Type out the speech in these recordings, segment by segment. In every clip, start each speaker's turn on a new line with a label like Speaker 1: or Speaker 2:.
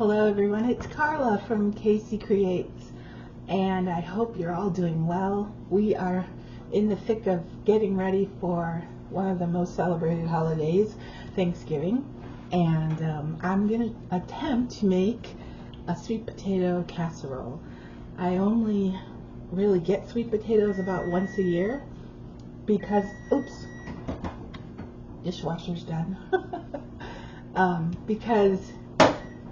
Speaker 1: Hello everyone, it's Carla from Casey Creates, and I hope you're all doing well. We are in the thick of getting ready for one of the most celebrated holidays, Thanksgiving, and I'm going to attempt to make a sweet potato casserole. I only really get sweet potatoes about once a year because, oops, dishwasher's done. Because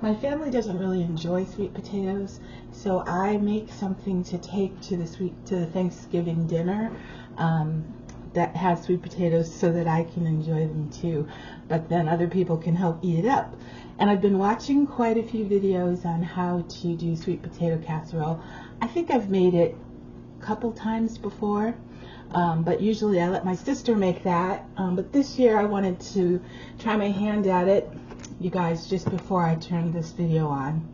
Speaker 1: my family doesn't really enjoy sweet potatoes, so I make something to take to the Thanksgiving dinner that has sweet potatoes so that I can enjoy them too, but then other people can help eat it up. And I've been watching quite a few videos on how to do sweet potato casserole. I think I've made it a couple times before, but usually I let my sister make that. But this year I wanted to try my hand at it. You guys, just before I turned this video on,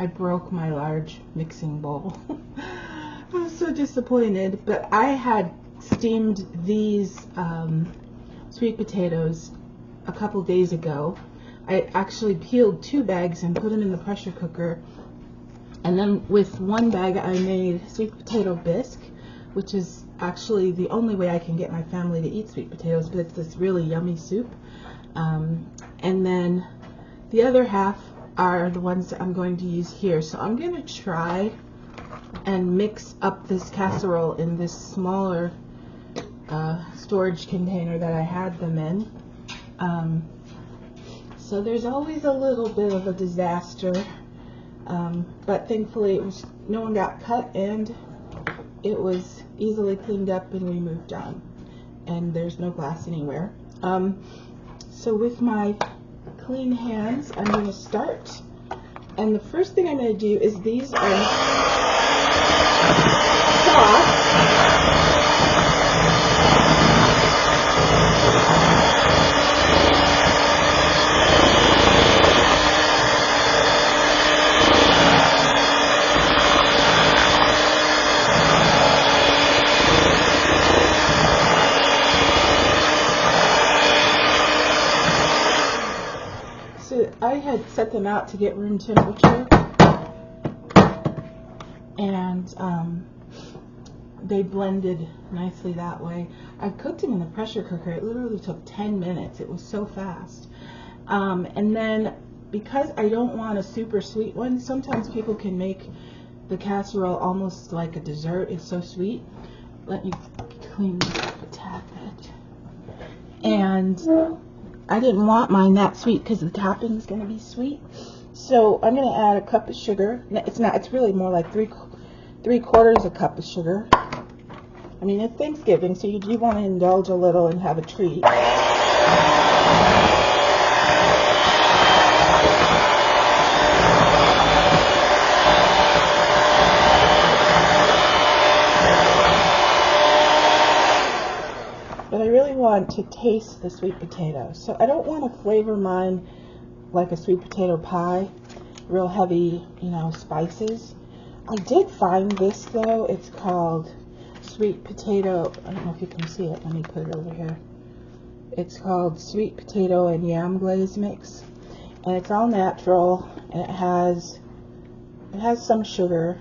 Speaker 1: I broke my large mixing bowl. I was so disappointed, but I had steamed these sweet potatoes a couple days ago. I actually peeled 2 bags and put them in the pressure cooker, and then with 1 bag I made sweet potato bisque, which is actually the only way I can get my family to eat sweet potatoes, but it's this really yummy soup. And then the other half are the ones that I'm going to use here. So I'm going to try and mix up this casserole in this smaller storage container that I had them in. So there's always a little bit of a disaster, but thankfully no one got cut and it was easily cleaned up and we moved on, and there's no glass anywhere. So with my clean hands, I'm going to start, and the first thing I'm going to do is these are soft. I had set them out to get room temperature, and they blended nicely that way. I cooked them in the pressure cooker. It literally took 10 minutes. It was so fast. And then, because I don't want a super sweet one, sometimes people can make the casserole almost like a dessert. It's so sweet. Let me clean this up a tad bit. And I didn't want mine that sweet because the topping is going to be sweet. So I'm going to add a cup of sugar. It's really more like three-quarters a cup of sugar. I mean, it's Thanksgiving, so you do want to indulge a little and have a treat. But I really want to taste the sweet potato. So I don't want to flavor mine like a sweet potato pie, real heavy, spices. I did find this though. It's called sweet potato, I don't know if you can see it. Let me put it over here. It's called sweet potato and yam glaze mix. And it's all natural, and it has some sugar,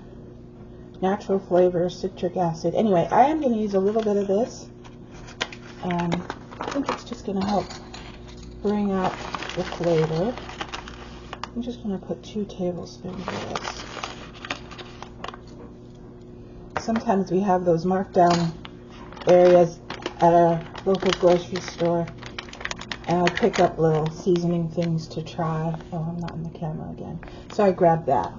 Speaker 1: natural flavor, citric acid. Anyway, I am going to use a little bit of this. And I think it's just going to help bring out the flavor. I'm just going to put 2 tablespoons of this. Sometimes we have those markdown areas at our local grocery store, and I pick up little seasoning things to try. Oh, I'm not in the camera again. So I grabbed that.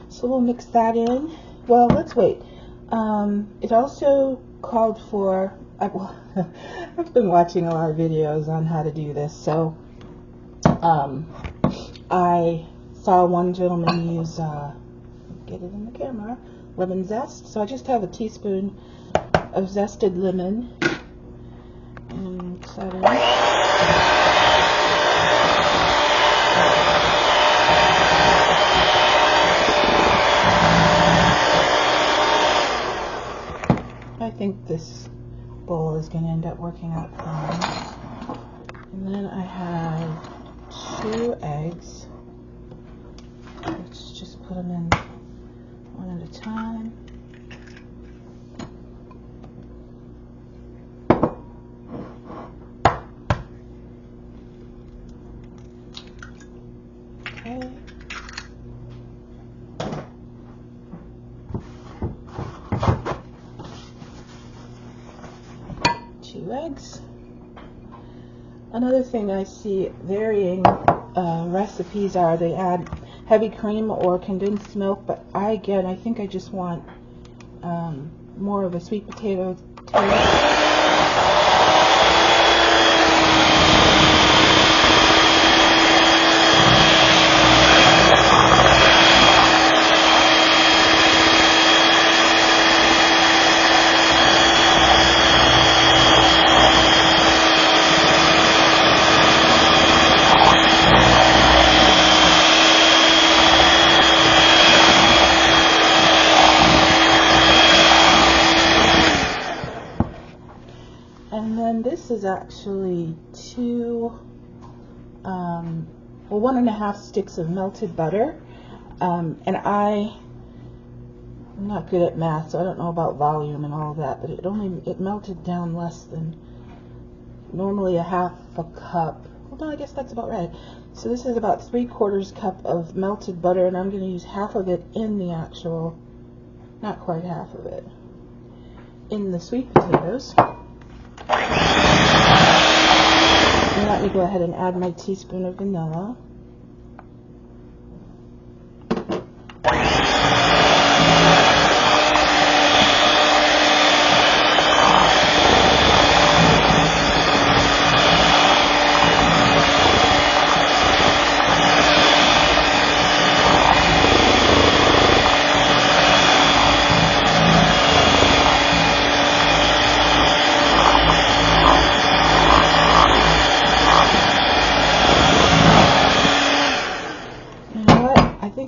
Speaker 1: So we'll mix that in. Well, let's wait. It also called for, I've been watching a lot of videos on how to do this, so I saw one gentleman use, get it in the camera, lemon zest. So I just have a teaspoon of zested lemon, and mix that in. I think this bowl is going to end up working out fine. And then I have 2 eggs. just put them in one at a time. Okay. 2 eggs. Another thing I see varying recipes are they add heavy cream or condensed milk, but I think I just want more of a sweet potato taste. And then this is actually 1.5 sticks of melted butter. And I'm not good at math, so I don't know about volume and all of that, but it melted down less than normally a half a cup. Well, no, I guess that's about right. So this is about 3/4 cup of melted butter, and I'm going to use half of it in the actual, not quite half of it, in the sweet potatoes. And let me go ahead and add my teaspoon of vanilla.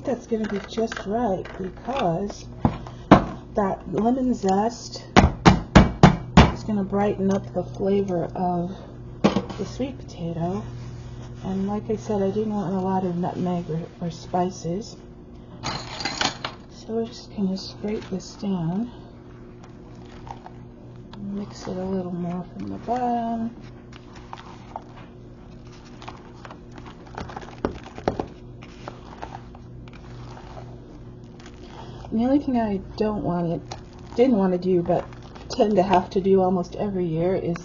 Speaker 1: That's going to be just right, because that lemon zest is going to brighten up the flavor of the sweet potato. And like I said, I didn't want a lot of nutmeg or spices, so we're just going to scrape this down, mix it a little more from the bottom. And the only thing I didn't want to do, but tend to have to do almost every year, is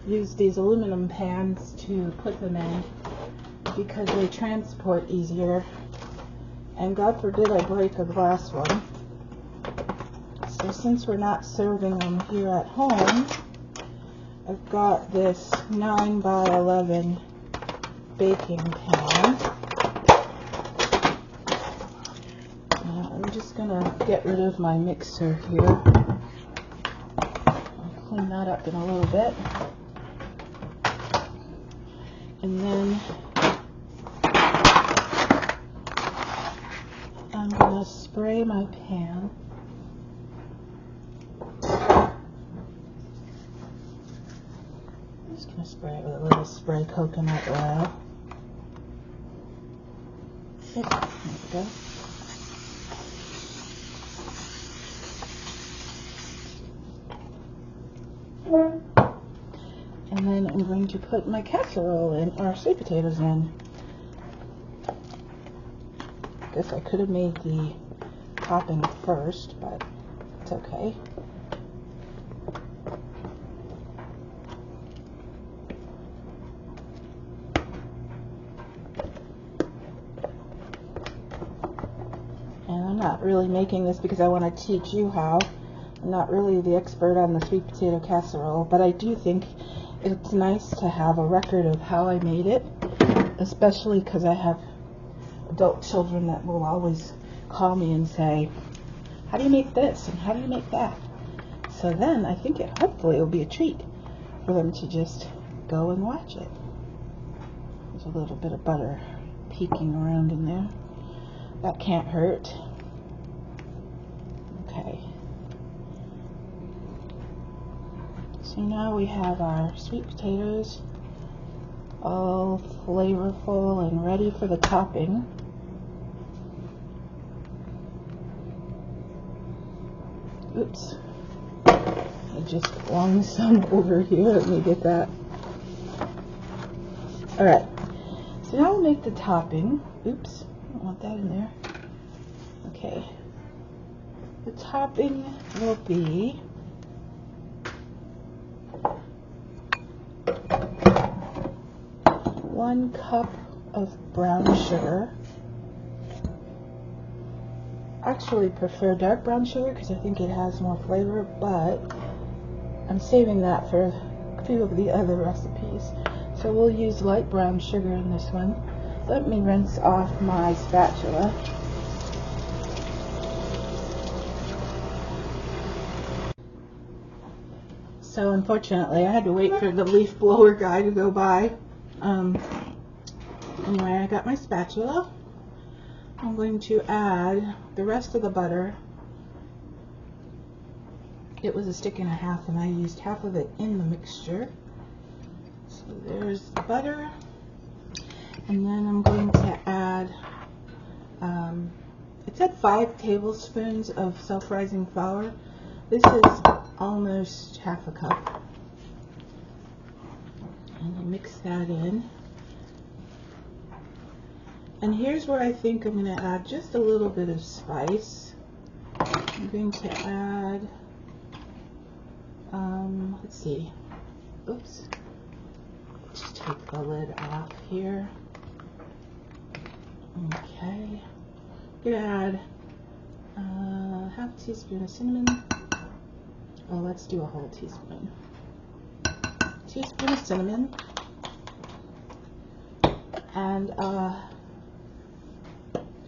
Speaker 1: use these aluminum pans to put them in, because they transport easier. And God forbid I break a glass one. So since we're not serving them here at home, I've got this 9x11 baking pan. I'm just going to get rid of my mixer here. I'll clean that up in a little bit. And then I'm going to spray my pan. I'm just going to spray it with a little spray coconut oil. There we go. And then I'm going to put my casserole in, or sweet potatoes in. Guess I could have made the topping first, but it's okay. And I'm not really making this because I want to teach you how. I'm not really the expert on the sweet potato casserole, but I do think it's nice to have a record of how I made it, especially because I have adult children that will always call me and say, how do you make this and how do you make that? So then I think hopefully it'll be a treat for them to just go and watch it. There's a little bit of butter peeking around in there. That can't hurt. Okay. So now we have our sweet potatoes all flavorful and ready for the topping. Oops. I just flung some over here. Let me get that. Alright. So now we'll make the topping. Oops. I don't want that in there. Okay. The topping will be one cup of brown sugar. Actually prefer dark brown sugar because I think it has more flavor, but I'm saving that for a few of the other recipes. So we'll use light brown sugar in this one. Let me rinse off my spatula. So unfortunately I had to wait for the leaf blower guy to go by. Anyway, I got my spatula. I'm going to add the rest of the butter. It was a stick and a half and I used half of it in the mixture. So there's the butter. And then I'm going to add, it said 5 tablespoons of self-rising flour. This is almost half a cup. And you mix that in. And here's where I think I'm going to add just a little bit of spice. I'm going to add, let's see, oops, let's take the lid off here. Okay, I'm going to add half a teaspoon of cinnamon. Oh, let's do a whole teaspoon. Teaspoon of cinnamon. And I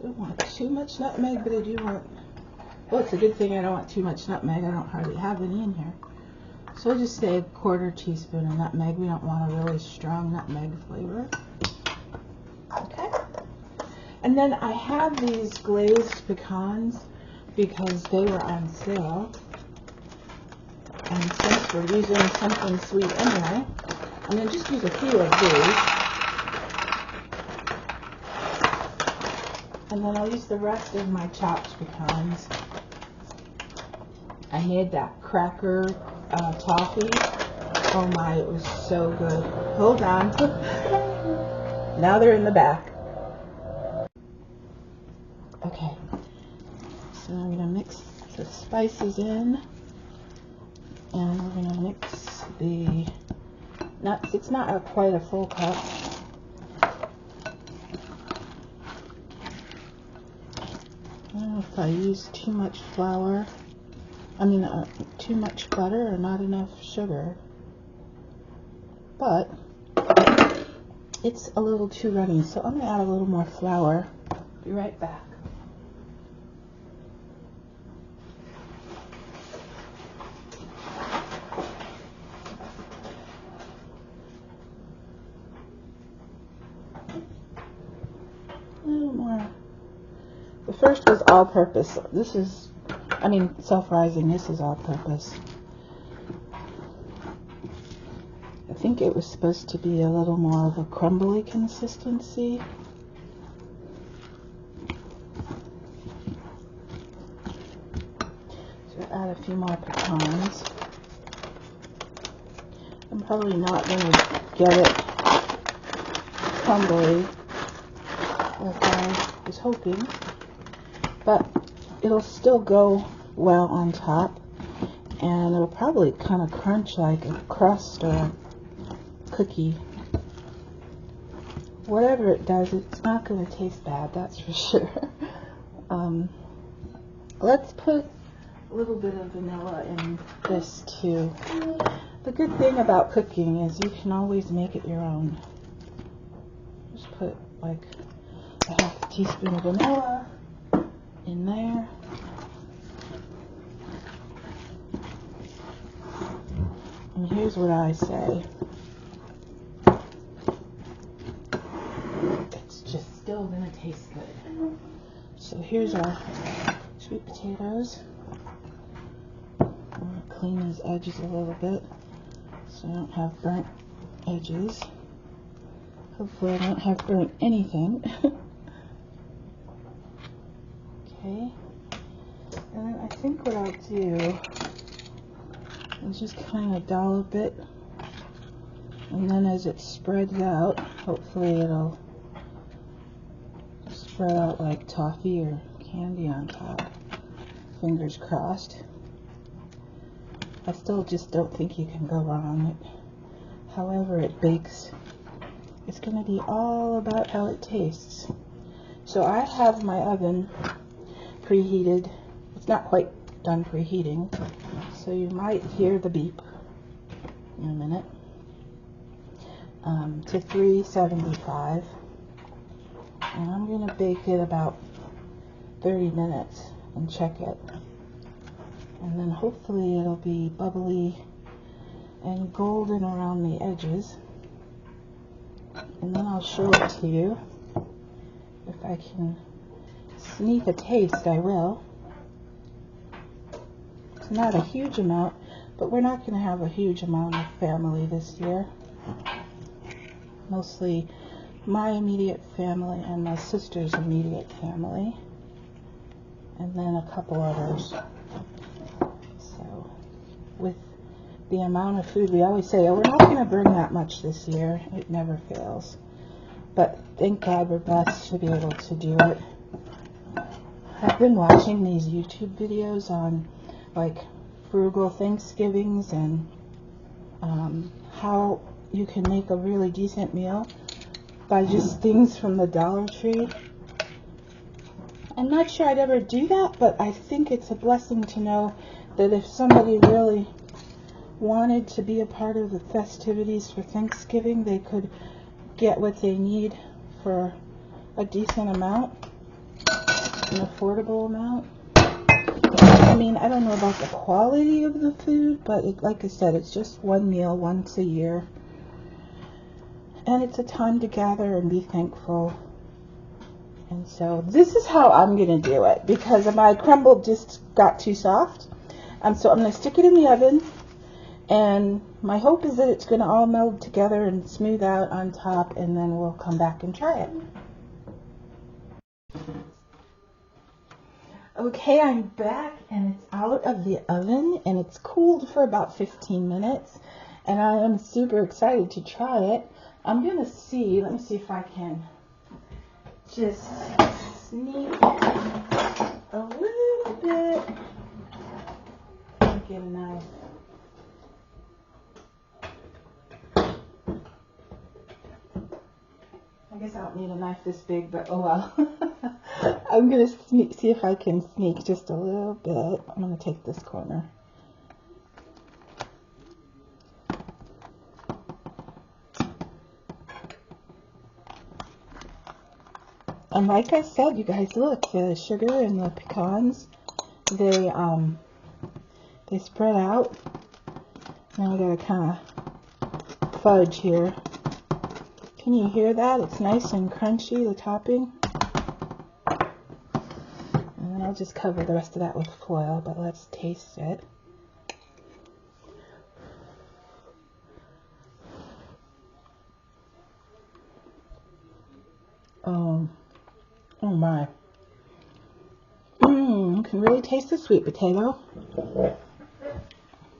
Speaker 1: don't want too much nutmeg, but I do want, well, it's a good thing I don't want too much nutmeg. I don't hardly have any in here. So I'll just say a quarter teaspoon of nutmeg. We don't want a really strong nutmeg flavor. Okay. And then I have these glazed pecans because they were on sale. And since we're using something sweet anyway, I'm going to just use a few of these. And then I'll use the rest of my chopped pecans. I made that cracker toffee. Oh my, it was so good. Hold on. Now they're in the back. Okay. So I'm going to mix the spices in. And we're going to mix the nuts. It's not quite a full cup. I don't know if I use too much flour, too much butter or not enough sugar, but it's a little too runny, so I'm going to add a little more flour. Be right back. A little more. The first was all-purpose. This is, self-rising. This is all-purpose. I think it was supposed to be a little more of a crumbly consistency. So add a few more pecans. I'm probably not going to get it crumbly like I was hoping, but it'll still go well on top, and it'll probably kind of crunch like a crust or a cookie. Whatever it does, it's not going to taste bad, that's for sure. Let's put a little bit of vanilla in this too. The good thing about cooking is you can always make it your own. Just put like a half a teaspoon of vanilla in there. And here's what I say. It's just still going to taste good. So here's our sweet potatoes. I'm going to clean these edges a little bit so I don't have burnt edges. Hopefully I don't have burnt anything. Okay. And then I think what I'll do is just kind of dollop it, and then as it spreads out, hopefully it'll spread out like toffee or candy on top. Fingers crossed. I still just don't think you can go wrong. However it bakes, it's going to be all about how it tastes. So I have my oven preheated. It's not quite done preheating, so you might hear the beep in a minute, to 375. And I'm going to bake it about 30 minutes and check it. And then hopefully it'll be bubbly and golden around the edges. And then I'll show it to you. If I can sneak a taste, I will. It's not a huge amount, but we're not going to have a huge amount of family this year. Mostly my immediate family and my sister's immediate family, and then a couple others. So with the amount of food, we always say, oh, we're not going to bring that much this year. It never fails. But thank God we're blessed to be able to do it. I've been watching these YouTube videos on like frugal Thanksgivings and how you can make a really decent meal by just things from the Dollar Tree. I'm not sure I'd ever do that, but I think it's a blessing to know that if somebody really wanted to be a part of the festivities for Thanksgiving, they could get what they need for a decent amount, an affordable amount. I mean, I don't know about the quality of the food, but like I said, it's just one meal once a year. And it's a time to gather and be thankful. And so this is how I'm going to do it, because my crumble just got too soft. So I'm going to stick it in the oven, and my hope is that it's going to all meld together and smooth out on top, and then we'll come back and try it. Okay, I'm back, and it's out of the oven, and it's cooled for about 15 minutes, and I am super excited to try it. I'm going to see, let me see if I can just sneak a little bit. Let me get a knife. I guess I don't need a knife this big, but oh well. I'm going to see if I can sneak just a little bit. I'm going to take this corner. And like I said, you guys, look, the sugar and the pecans, they spread out. Now I gotta kind of fudge here. Can you hear that? It's nice and crunchy, the topping. And then I'll just cover the rest of that with foil, but let's taste it. Oh my. You can really taste the sweet potato.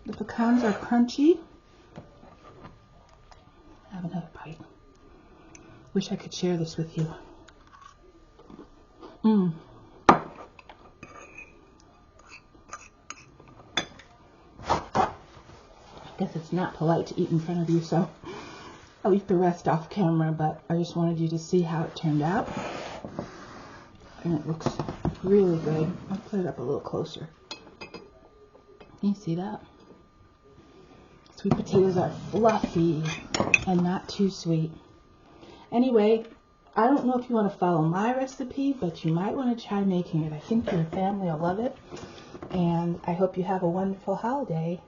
Speaker 1: The pecans are crunchy. Have another bite. Wish I could share this with you. I guess it's not polite to eat in front of you, so I'll eat the rest off camera, but I just wanted you to see how it turned out. And it looks really good. I'll put it up a little closer. Can you see that? Sweet potatoes are fluffy and not too sweet. Anyway, I don't know if you want to follow my recipe, but you might want to try making it. I think your family will love it. And I hope you have a wonderful holiday.